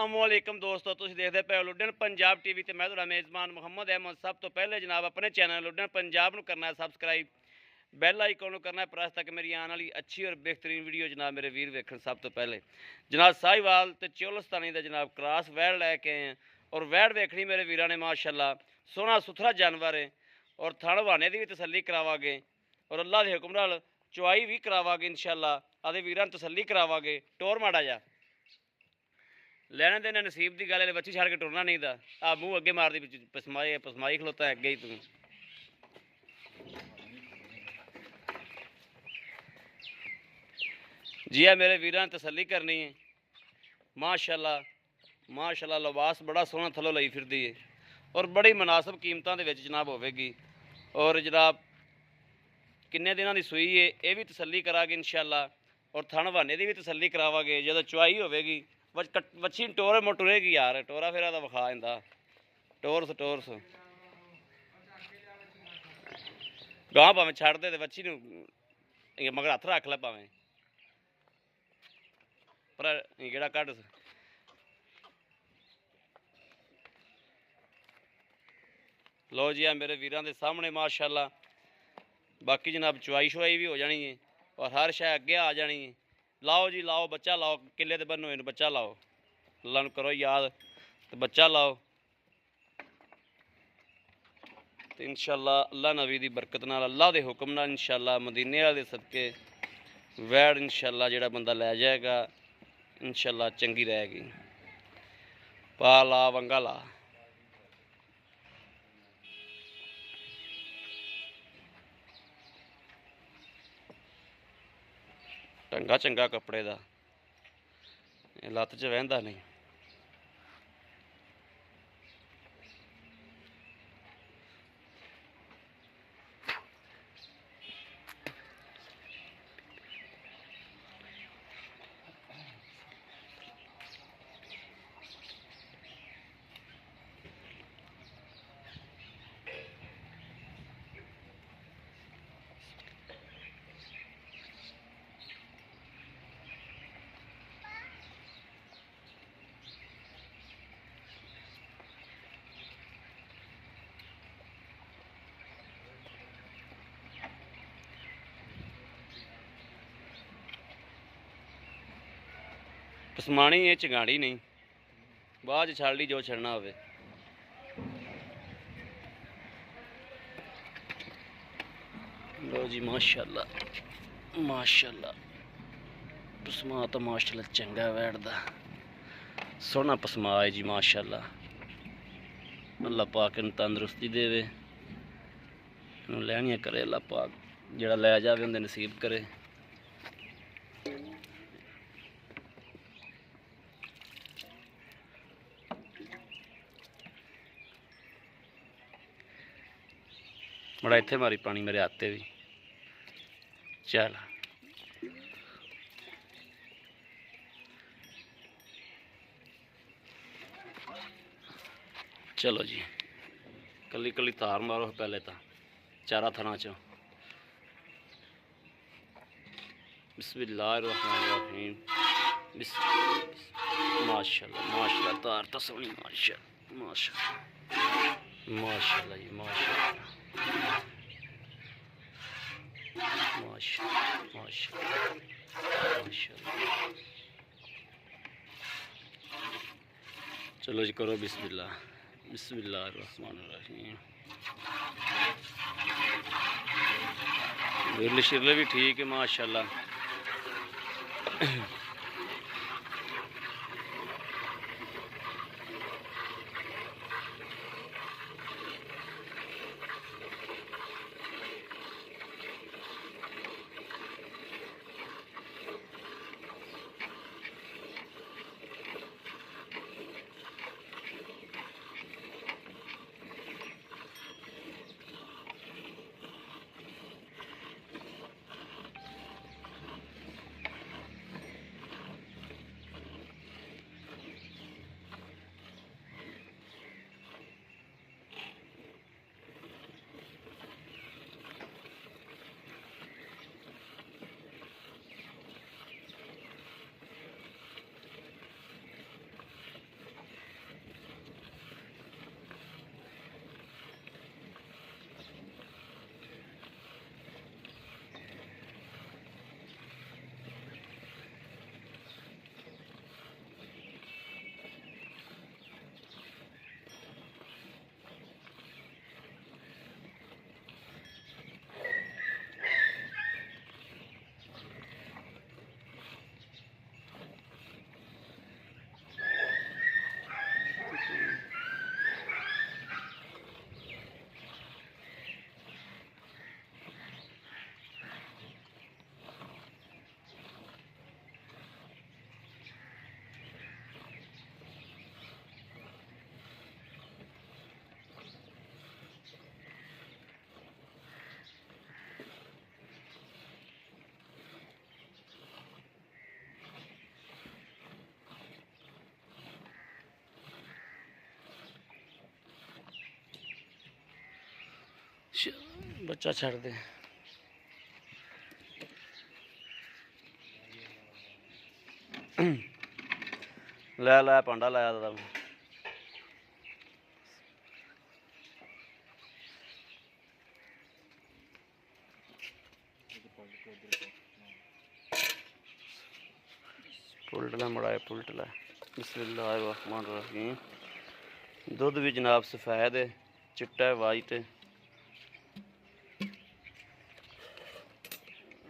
अस्सलामुअलैकुम दोस्तों, तुसीं देखदे पे हो लुड्डन पंजाब टीवी ते मैं तुहाडा मेज़बान मुहम्मद अहमद। सब तो पहले जनाब अपने चैनल लुड्डन पंजाब नूं करना है सबसक्राइब, बैल आइकन नूं करना है प्रेस ताकि मेरी आने वाली अच्छी और बेहतरीन वीडियो जनाब मेरे वीर वेखण। सब तो पहले जनाब साहिवाल ते चोलस्तानी दा जनाब क्रॉस वैड़ लैके आए हैं और वैड़ वेखनी मेरे वीरां ने माशाअल्लाह सोहना सुथरा जानवर है और थण बहाने दी भी तसल्ली करावांगे और अल्लाह दे हुक्म नाल चुआई भी करावांगे इंशाअल्लाह। आदे वीरां तसल्ली करावांगे। टोर माड़ा जा लैने देने नसीब की गल है, बच्ची छड़ के टुरना नहीं था। आ मूँह अगे मार दी पसमाई पसमाई खलोता है अगे ही तू। जी है मेरे वीरां तसल्ली करनी है माशाअल्लाह माशाअल्लाह। लिबास बड़ा सोहना थलों लई फिरदी है और बड़ी मुनासिब कीमतां दे विच जनाब होवेगी। और जनाब किन्ने दिनां दी सूई है ये भी तसल्ली करांगे इंशाअल्लाह और थण बहाने की भी तसल्ली करावांगे। जदों चुआई होवेगी वच्छी टोर टुरेगी यार, टोरा फिर विखा दिंदा। टोरस टोरस गां भावें छड़ दे वच्छी नूं मगर हत्थ रख लै भावें पर गेड़ा कढ। लो जी आ मेरे वीरां दे सामने माशाअल्लाह। बाकी जनाब चुआई शुआई भी हो जानी है और हर शय अगे आ जानी है। लाओ जी लाओ, बच्चा लाओ, किले ते बनो इन बच्चा लाओ, अल्लाह नूं करो याद तो बच्चा लाओ तो इंशाअल्लाह अल्लाह नबी दी बरकत नाल अल्लाह दे हुक्म नाल इंशाअल्लाह मदीने वाले सदके वैड़ इंशाअल्लाह जिहड़ा बंदा लै जाएगा इंशाअल्लाह चंगी रहेगी। पा ला वंगा ला। ढंगा चंगा कपड़े दा, लत्त च वहंदा नहीं। पसमानी ये चंगाड़ी नहीं, बाद छड़ ली जो छड़ना होवे। लो जी माशाअल्लाह माशाअल्लाह, पसमा तो माशाअल्लाह चंगा वैठदा, सोहना पसमा है जी माशाअल्लाह। अल्लाह पाक इन तंदुरुस्ती देवे, लैनियां करे अल्लाह पाक, जिहड़ा लै जावे उंदे नसीब करे। बड़ा इत्थे मारी पानी मेरे हाथे भी चल। चलो जी कली कली तार मारो पहले तो चारा थना चो। बिस्मिल्लाहिर्रहमानिर्रहीम। माशाअल्लाह माशाअल्लाह, तार तो सोहनी माशाअल्लाह माशाअल्लाह माशाअल्लाह जी माशाअल्लाह माशाअल्लाह माशाअल्लाह माशाअल्लाह। चलो जी करो बिस्मिल्लाह। बिस्मिल्लाहिर्रहमानिर्रहीम। विरले शिरले भी ठीक है माशाअल्लाह। ਬੱਚਾ ਛੱਡ ਦੇ। ਲੈ ਲੈ ਭਾਂਡਾ ਲਾਇਆ ਦਾਦਾ ਮੈਂ। पुलट लै मुड़ा पुलट लै। बिस्मिल्लाहिर्रहमानिर्रहीम। दुध भी जनाब सफेद है, चिट्टा है, वाइट है।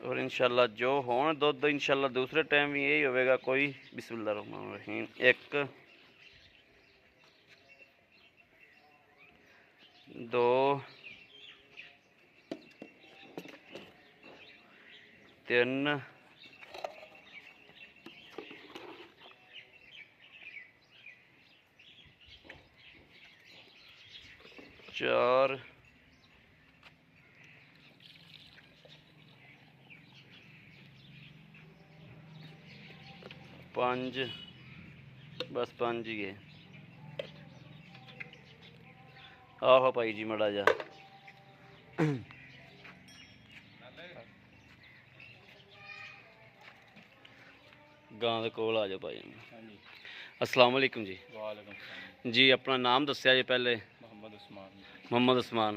और इंशाल्लाह जो होन दुध इंशाल्लाह दूसरे टाइम भी यही होगा कोई। बिस्मिल्लाहिर्रहमानिर्रहीम। एक दो तीन चार पांच, बस पांच ही है। आहो भाई जी मड़ा जा गां दे कोल आ जाओ भाई। अस्सलाम वालेकुम जी। वालेकुम जी अपना नाम दस्या जी पहले। मोहम्मद उस्मान। मोहम्मद उस्मान।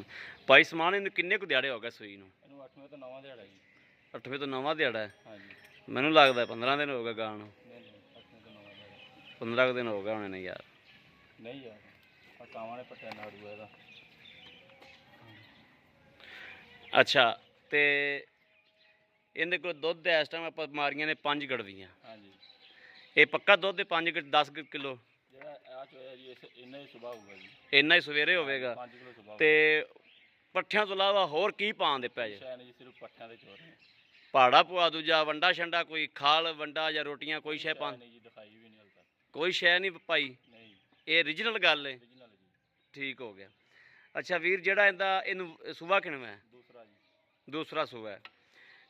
भाई उस्मान इन्हें किन्ने कुछ दिहाड़े हो गए सूई नूं? 8वें तो 9वां दिहाड़ा जी। 8वें तो 9वां दिहाड़ा है। हाँ जी। मैनू लगता है 15 दिन हो गए गां नूं। नहीं 8वें तो 9वां दिहाड़ा। 15 दिन हो गए होने ने यार। नहीं यार कावां ने पट्टिया नाड़ू है दा। अच्छा ते इहदे कोल दुध इस टाइम आप मारियां ने 5 गड़वियां। हाँ जी। ये पक्का दुध 5 10 किलो जेड़ा आ चोया जी इन्ना ही सुबह होगा जी। इन्ना ही सवेरे होवेगा। 5 किलो सुबह ते पट्ठियां तो इलावा होर की पान दे पै जे? शायद जी सिर्फ पट्ठियां दे चोर हैं। पहाड़ा पुआ दूजा वंडा शंडा कोई खाल वंडा या रोटियां कोई शै पान? नहीं जी दिखाई भी नहीं हल तक। कोई शै नहीं पाई। नहीं ये ओरिजिनल गल है। ओरिजिनल जी। ठीक हो गया। अच्छा वीर जेड़ा इंदा इनू सुबह किनवा है? दूसरा जी। दूसरा सुबह है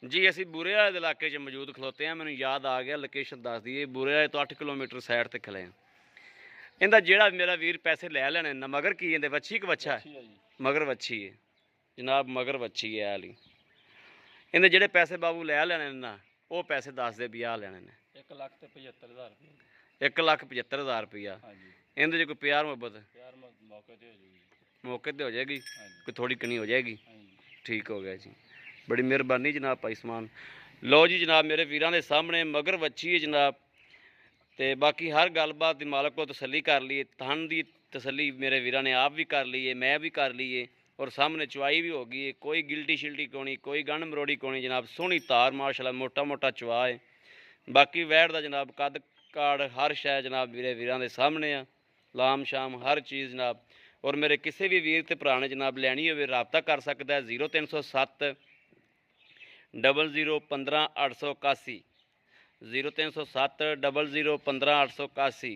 जी। असी बूरे वाले इलाके च मौजूद खलोते हैं। मैनू याद आ गया लोकेशन दस दी। बूरे वाले तो 8 किलोमीटर साइड ते खले हैं। इंदा जेड़ा मेरा वीर पैसे लै लेने ना मगर की इंदे वच्छी कि बच्छा है? मगर वच्छी है जनाब, मगर वच्छी है आली। इंदे जेड़े पैसे बाबू लै लेने ना वो पैसे दस दे 50 लेने ने। 1,75,000 रुपये। 1,75,000 रुपया। हाँ जी। इंदे च कोई प्यार मुहब्बत यार मौके ते हो जाएगी। मौके ते हो जाएगी। हाँ जी। कोई थोड़ी कनी हो जाएगी। हाँ जी। ठीक हो गया जी। बड़ी मेहरबानी जनाब भाई उस्मान। लो जी जनाब मेरे वीरां दे सामने मगर वच्छी है जनाब। ते बाकी हर गलबात मालक को तसल्ली कर ली। थन की तसल्ली मेरे वीरां ने आप भी कर ली है, मैं भी कर ली है और सामने चुवाई भी हो गई है। कोई गिल्टी शिल्टी कोनी, कोई गंढ मरोड़ी कोनी जनाब। सोहनी तार माशाल्लाह, मोटा मोटा चुआ है। बाकी वैड़ का जनाब कद काड़ हर शै जनाब मेरे वीरां दे सामने आ। लाम शाम हर चीज़ जनाब। और मेरे किसी भी वीर ते भरा ने जनाब लैनी होवे राबता कर सकता है 0307 00 15 881 0307 00 15 881।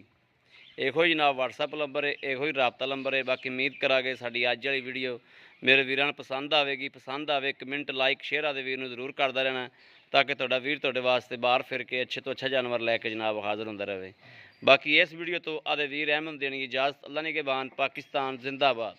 ਇਹੋ ਹੀ ਜਨਾਬ WhatsApp ਨੰਬਰ है, ਇਹੋ ਹੀ ਰਾਬਤਾ ਨੰਬਰ है। बाकी उम्मीद करांगे साडी अज वाली वीडियो मेरे वीरां नूं पसंद आवेगी। पसंद आवे कमेंट लाइक शेयर आदे वीर नूं जरूर करदा रहना ताकि तुहाडा वीर तुहाडे वास्ते बाहर फिर के अच्छे तो अच्छा जानवर लैके जनाब हाज़र हुंदा रहे। बाकी इस वीडियो तो आदे वीर अहमद देने की इजाज़त। अल्लाह ने के बान। पाकिस्तान जिंदाबाद।